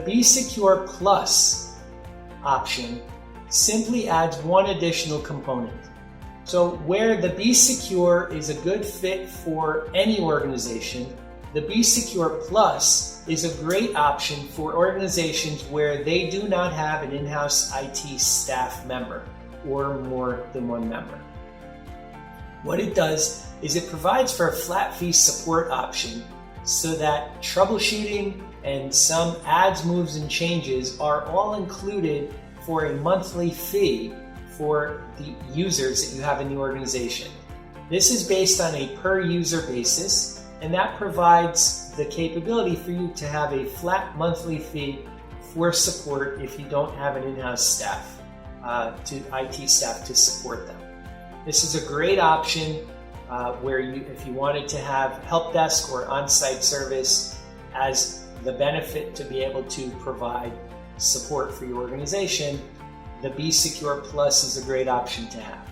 Be Secure Plus option simply adds one additional component. So where the Be Secure is a good fit for any organization, the Be Secure Plus is a great option for organizations where they do not have an in-house IT staff member or more than one member. What it does is it provides for a flat fee support option so that troubleshooting and some adds, moves, and changes are all included for a monthly fee for the users that you have in the organization. This is based on a per user basis, and that provides the capability for you to have a flat monthly fee for support if you don't have an in-house staff, IT staff to support them. This is a great option where if you wanted to have help desk or on-site service as the benefit to be able to provide support for your organization, the Be Secure Plus is a great option to have.